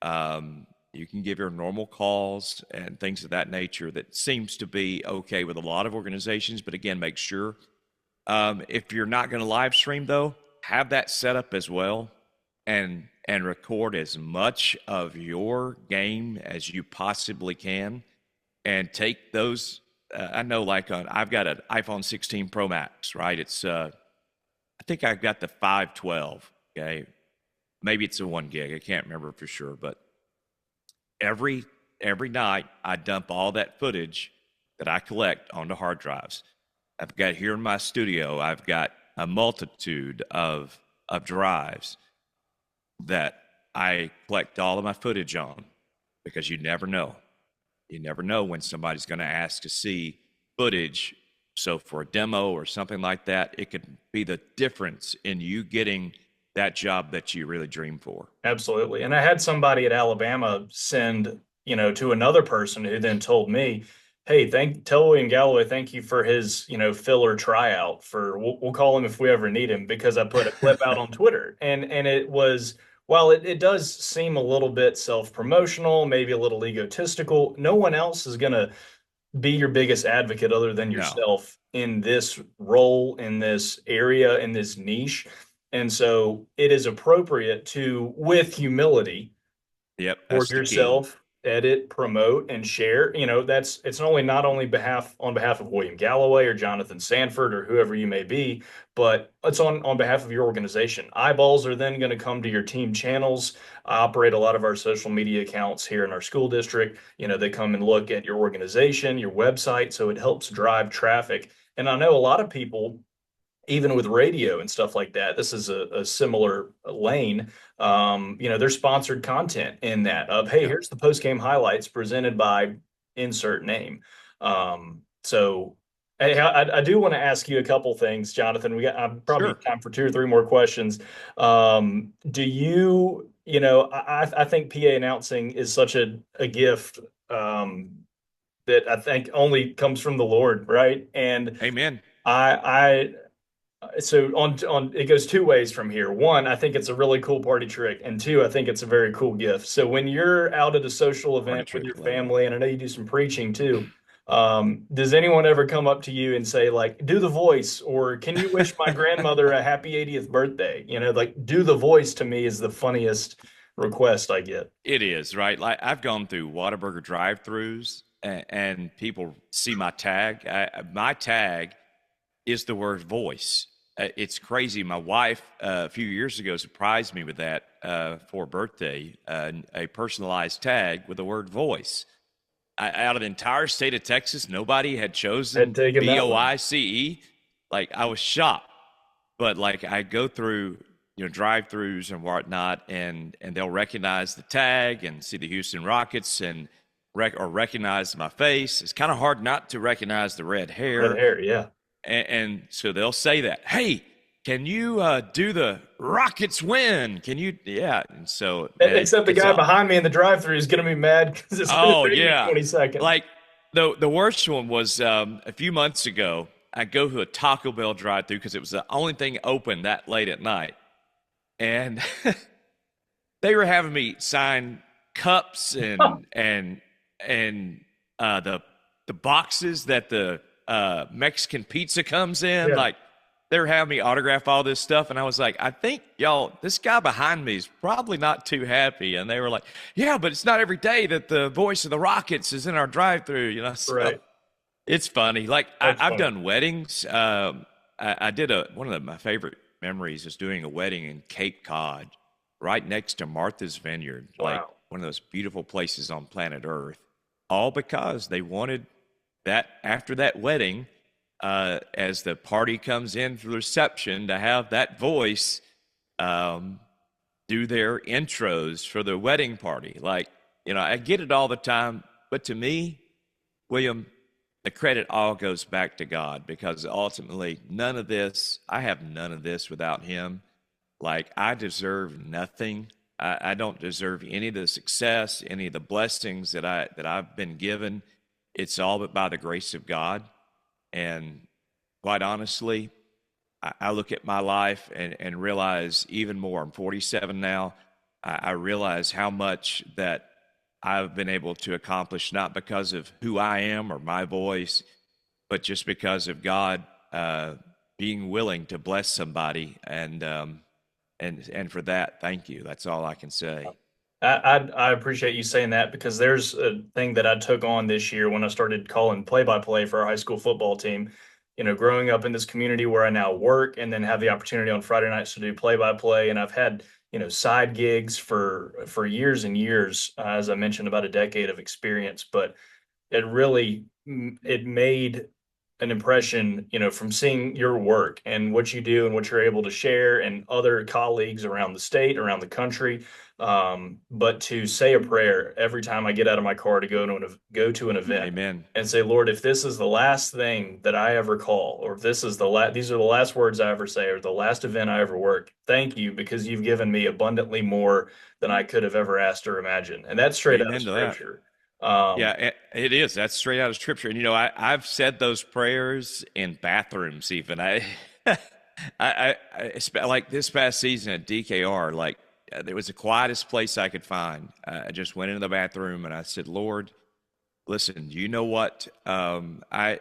You can give your normal calls and things of that nature that seems to be okay with a lot of organizations. But again, make sure if you're not going to live stream, though, have that set up as well and record as much of your game as you possibly can and take those. I know, like I've got an iPhone 16 Pro Max, right? It's I think I've got the 512. Okay, maybe it's a 1 gig. I can't remember for sure, but every night I dump all that footage that I collect onto hard drives. I've got here in my studio, I've got a multitude of drives that I collect all of my footage on, because you never know. You never know when somebody's going to ask to see footage. So for a demo or something like that, it could be the difference in you getting that job that you really dream for. Absolutely. And I had somebody at Alabama send, to another person who then told me, hey, tell William Galloway, thank you for his, filler tryout for, we'll call him if we ever need him, because I put a clip out on Twitter. And it was, while it does seem a little bit self-promotional, maybe a little egotistical, no one else is going to be your biggest advocate other than No. yourself in this role, in this area, in this niche. And so it is appropriate to, with humility, Yep, for that's the key. yourself, edit, promote, and share. That's it's only not only behalf on behalf of William Galloway or Jonathan Sanford or whoever you may be, but it's on behalf of your organization. Eyeballs are then going to come to your team channels. I operate a lot of our social media accounts here in our school district. They come and look at your organization, your website, so it helps drive traffic. And I know a lot of people, even with radio and stuff like that, this is a similar lane. There's sponsored content in that of, hey, Yep. here's the post game highlights presented by insert name. So hey, I do want to ask you a couple things, Jonathan. I probably Sure. time for 2 or 3 more questions. Do you, I think PA announcing is such a gift, that I think only comes from the Lord, right? And Amen. I So on it goes two ways from here. One, I think it's a really cool party trick, and two, I think it's a very cool gift. So when you're out at a social Party event with your trick, love it. family, and I know you do some preaching too, does anyone ever come up to you and say like, "Do the voice," or "Can you wish my grandmother a happy 80th birthday?" You know, like "Do the voice" to me is the funniest request I get. It is, right? Like I've gone through Whataburger drive-throughs and people see my tag. My tag is the word voice. It's crazy. My wife a few years ago surprised me with that for a birthday, a personalized tag with the word voice. Out of the entire state of Texas, nobody had Had chosen taken that one. VOICE. Like I was shocked, but like I go through drive-throughs and whatnot, and they'll recognize the tag and see the Houston Rockets and or recognize my face. It's kind of hard not to recognize the red Red hair, hair, yeah. and so they'll say that, hey, can you do the Rockets win? Can you? Yeah. And so, man, Except the it's guy behind me in the drive-through is going to be mad because it's going to oh take me yeah. 20 seconds. Like the worst one was a few months ago. I go to a Taco Bell drive-through because it was the only thing open that late at night, and they were having me sign cups and the boxes that the Mexican pizza comes in. Yeah, Like they were having me autograph all this stuff, and I was like, I think y'all, this guy behind me is probably not too happy. And they were like, yeah, but it's not every day that the voice of the Rockets is in our drive-through, So right. it's funny. Like That's I've funny. done weddings. I did one of my favorite memories is doing a wedding in Cape Cod, right next to Martha's Vineyard, like Wow. one of those beautiful places on planet Earth. All because they wanted that after that wedding, as the party comes in for the reception, to have that voice um, do their intros for the wedding party. Like, I get it all the time, but to me, William, the credit all goes back to God because ultimately, I have none of this without Him. Like, I deserve nothing. I don't deserve any of the success, any of the blessings that I've been given. It's all but by the grace of God. And quite honestly, I look at my life and realize even more. I'm 47 now. I realize how much that I've been able to accomplish, not because of who I am or my voice, but just because of God being willing to bless somebody. And for that, thank you. That's all I can say. I appreciate you saying that because there's a thing that I took on this year when I started calling play-by-play for our high school football team. You know, growing up in this community where I now work and then have the opportunity on Friday nights to do play-by-play, and I've had, side gigs for years and years, as I mentioned, about a decade of experience, but it made an impression, from seeing your work and what you do and what you're able to share and other colleagues around the state, around the country. But to say a prayer every time I get out of my car to go to an event Amen. and say, Lord, if this is the last thing that I ever call, or if this is these are the last words I ever say, or the last event I ever work, thank you because you've given me abundantly more than I could have ever asked or imagined. And that's straight out of Amen to that. scripture. Yeah, Um, it is. That's straight out of scripture. And I've said those prayers in bathrooms. Even like this past season at DKR. Like it was the quietest place I could find. I just went into the bathroom and I said, Lord, listen. You know what? I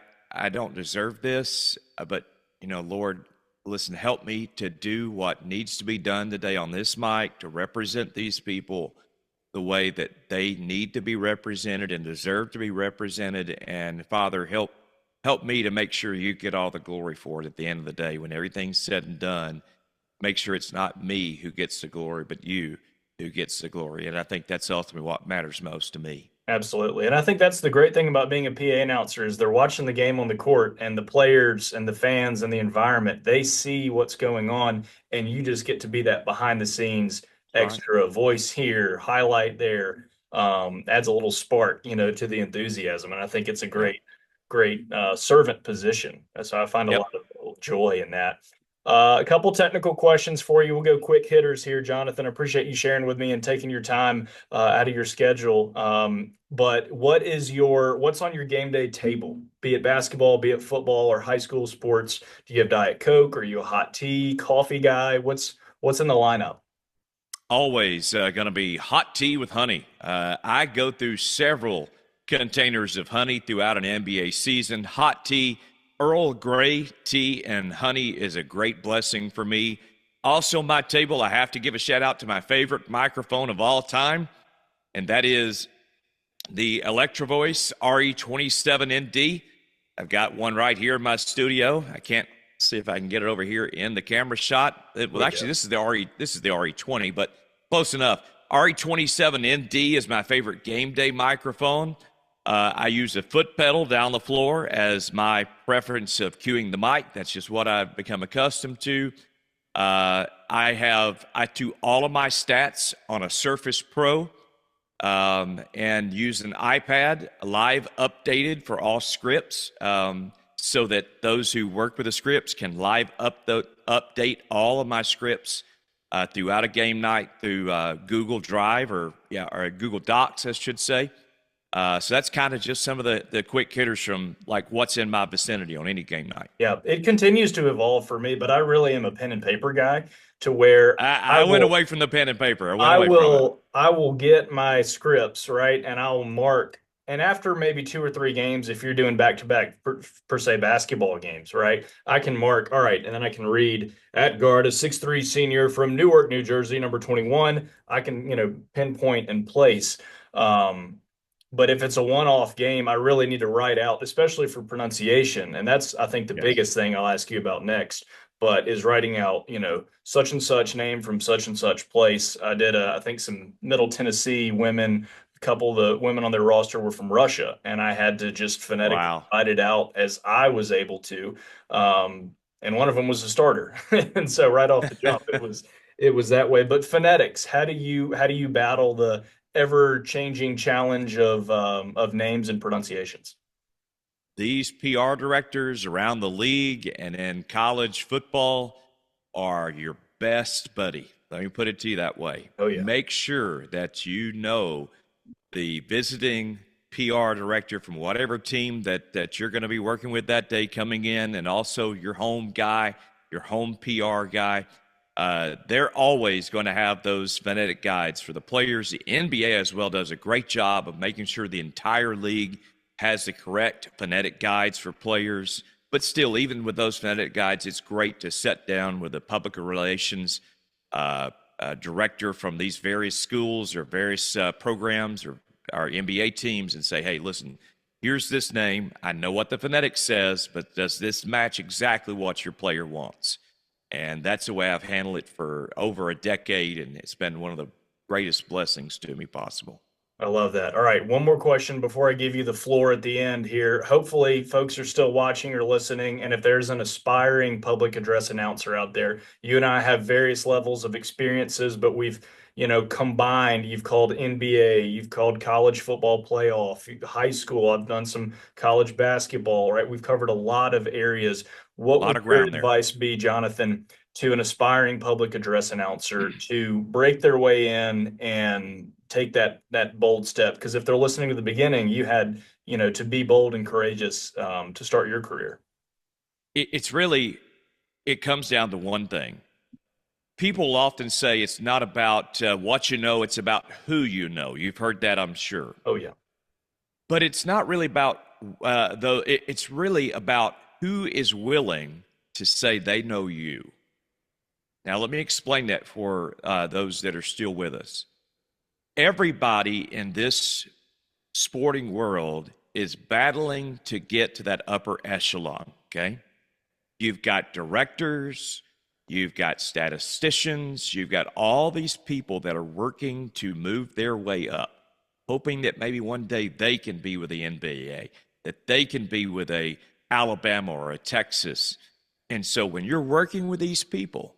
don't deserve this, but Lord, listen. Help me to do what needs to be done today on this mic to represent these people the way that they need to be represented and deserve to be represented. And Father, help me to make sure you get all the glory for it at the end of the day. When everything's said and done, make sure it's not me who gets the glory, but you who gets the glory. And I think that's ultimately what matters most to me. Absolutely. And I think that's the great thing about being a PA announcer is they're watching the game on the court and the players and the fans and the environment, they see what's going on and you just get to be that behind the scenes That's right. extra voice here, highlight there, adds a little spark, to the enthusiasm. And I think it's a Yep. great servant position. So I find a Yep. lot of joy in that. A couple technical questions for you. We'll go quick hitters here, Jonathan. I appreciate you sharing with me and taking your time out of your schedule. But what's on your game day table? Be it basketball, be it football or high school sports. Do you have Diet Coke? Are you a hot tea, coffee guy? What's in the lineup? Always going to be hot tea with honey. I go through several containers of honey throughout an NBA season. Hot tea, Earl Grey tea, and honey is a great blessing for me. Also, my table, I have to give a shout out to my favorite microphone of all time, and that is the Electro Voice RE27ND. I've got one right here in my studio. I can't see if I can get it over here in the camera shot. Actually, this is the RE20, but close enough. RE27ND is my favorite game day microphone. I use a foot pedal down the floor as my preference of cueing the mic. That's just what I've become accustomed to. I do all of my stats on a Surface Pro and use an iPad live updated for all scripts so that those who work with the scripts can live update all of my scripts throughout a game night through Google Drive or Google Docs, I should say. So that's kind of just some of the quick hitters from like what's in my vicinity on any game night. Yeah, it continues to evolve for me, but I really am a pen and paper guy to where I went away from the pen and paper. I will get my scripts, right, and I'll mark. And after maybe two or three games, if you're doing back-to-back per se basketball games, right, I can mark, all right, and then I can read at guard, a 6'3" senior from Newark, New Jersey, number 21. I can, pinpoint and place. But if it's a one-off game, I really need to write out, especially for pronunciation. And that's, I think, the biggest thing I'll ask you about next, but is writing out, such and such name from such and such place. I did, I think, some Middle Tennessee women. A couple of the women on their roster were from Russia, and I had to just phonetically write it out as I was able to. And one of them was a starter. And so right off the jump, it was that way. But phonetics, how do you battle the ever-changing challenge of names and pronunciations? These PR directors around the league and in college football are your best buddy. Let me put it to you that way. Oh, yeah. Make sure that you know the visiting PR director from whatever team that you're going to be working with that day coming in, and also your home guy, your home PR guy. They're always going to have those phonetic guides for the players. The NBA as well does a great job of making sure the entire league has the correct phonetic guides for players. But still, even with those phonetic guides, it's great to sit down with a public relations director from these various schools or various programs or our NBA teams and say, hey, listen, here's this name. I know what the phonetics says, but does this match exactly what your player wants? And that's the way I've handled it for over a decade, and it's been one of the greatest blessings to me possible. I love that. All right, one more question before I give you the floor at the end here. Hopefully, folks are still watching or listening, and if there's an aspiring public address announcer out there, you and I have various levels of experiences, but we've combined. You've called NBA, you've called college football playoff, high school. I've done some college basketball, right? We've covered a lot of areas. What would your advice be, Jonathan, to an aspiring public address announcer to break their way in and take that bold step? Because if they're listening to the beginning, you had, to be bold and courageous to start your career. It comes down to one thing. People often say it's not about what you know, it's about who you know. You've heard that, I'm sure. Oh, yeah. But it's not really about, it's really about who is willing to say they know you. Now, let me explain that for those that are still with us. Everybody in this sporting world is battling to get to that upper echelon, okay? You've got directors, you've got statisticians, you've got all these people that are working to move their way up, hoping that maybe one day they can be with the NBA, that they can be with a Alabama or a Texas. And so when you're working with these people,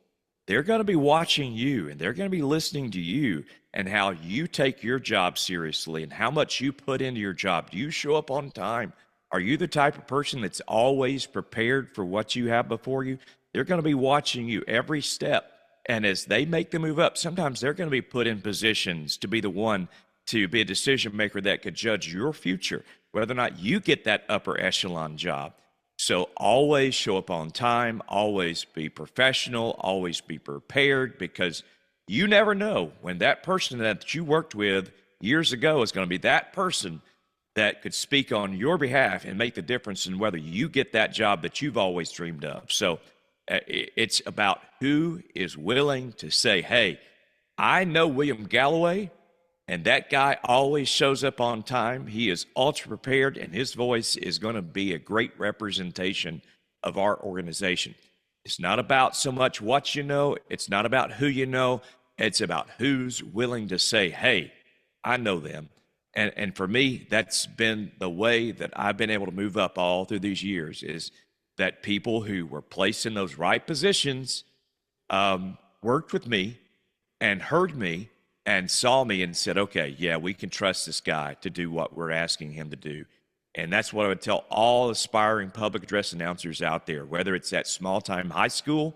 they're going to be watching you and they're going to be listening to you and how you take your job seriously and how much you put into your job. Do you show up on time? Are you the type of person that's always prepared for what you have before you? they're going to be watching you every step. And as they make the move up, sometimes they're going to be put in positions to be the one to be a decision maker that could judge your future, whether or not you get that upper echelon job. So always show up on time, always be professional, always be prepared, because you never know when that person that you worked with years ago is going to be that person that could speak on your behalf and make the difference in whether you get that job that you've always dreamed of. So it's about who is willing to say, hey, I know William Galloway, and that guy always shows up on time. He is ultra prepared, and his voice is going to be a great representation of our organization. It's not about so much what you know. It's not about who you know. It's about who's willing to say, hey, I know them. And for me, that's been the way that I've been able to move up all through these years, is that people who were placed in those right positions worked with me and heard me and saw me and said, okay, yeah, we can trust this guy to do what we're asking him to do. And that's what I would tell all aspiring public address announcers out there, whether it's at small-time high school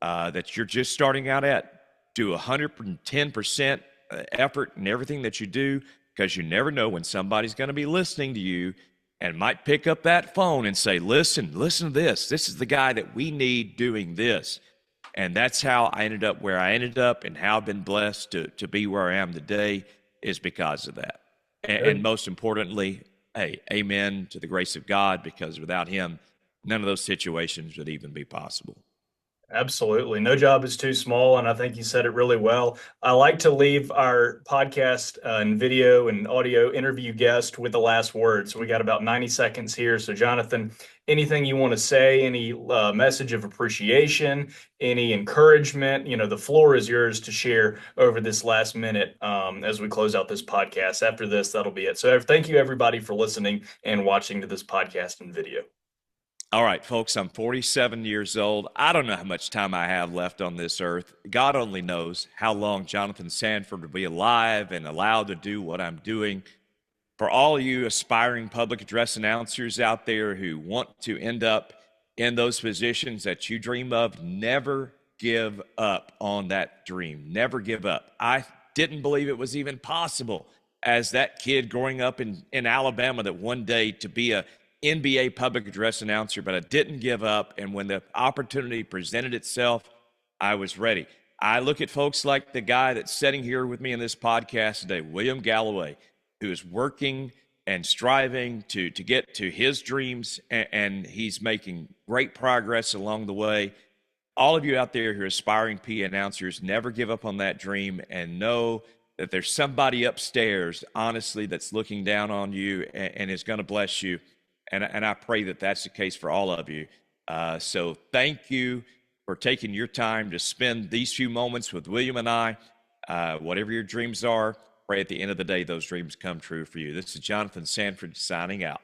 that you're just starting out at, do 110% effort in everything that you do, because you never know when somebody's going to be listening to you and might pick up that phone and say, listen to this. This is the guy that we need doing this. And that's how I ended up where I ended up, and how I've been blessed to be where I am today is because of that. And most importantly, hey, amen to the grace of God, because without him, none of those situations would even be possible. Absolutely. No job is too small. And I think you said it really well. I like to leave our podcast and video and audio interview guest with the last word. So we got about 90 seconds here. So Jonathan, anything you want to say, any message of appreciation, any encouragement, the floor is yours to share over this last minute as we close out this podcast. After this, that'll be it. So thank you everybody for listening and watching to this podcast and video. All right, folks, I'm 47 years old. I don't know how much time I have left on this earth. God only knows how long Jonathan Sanford will be alive and allowed to do what I'm doing. For all you aspiring public address announcers out there who want to end up in those positions that you dream of, never give up on that dream. Never give up. I didn't believe it was even possible as that kid growing up in Alabama that one day to be a NBA public address announcer, but I didn't give up. And when the opportunity presented itself, I was ready. I look at folks like the guy that's sitting here with me in this podcast today, William Galloway, who is working and striving to get to his dreams, and he's making great progress along the way. All of you out there who are aspiring PA announcers, never give up on that dream, and know that there's somebody upstairs, honestly, that's looking down on you and is going to bless you. And I pray that that's the case for all of you. So thank you for taking your time to spend these few moments with William and I. Whatever your dreams are, pray at the end of the day those dreams come true for you. This is Jonathan Sanford signing out.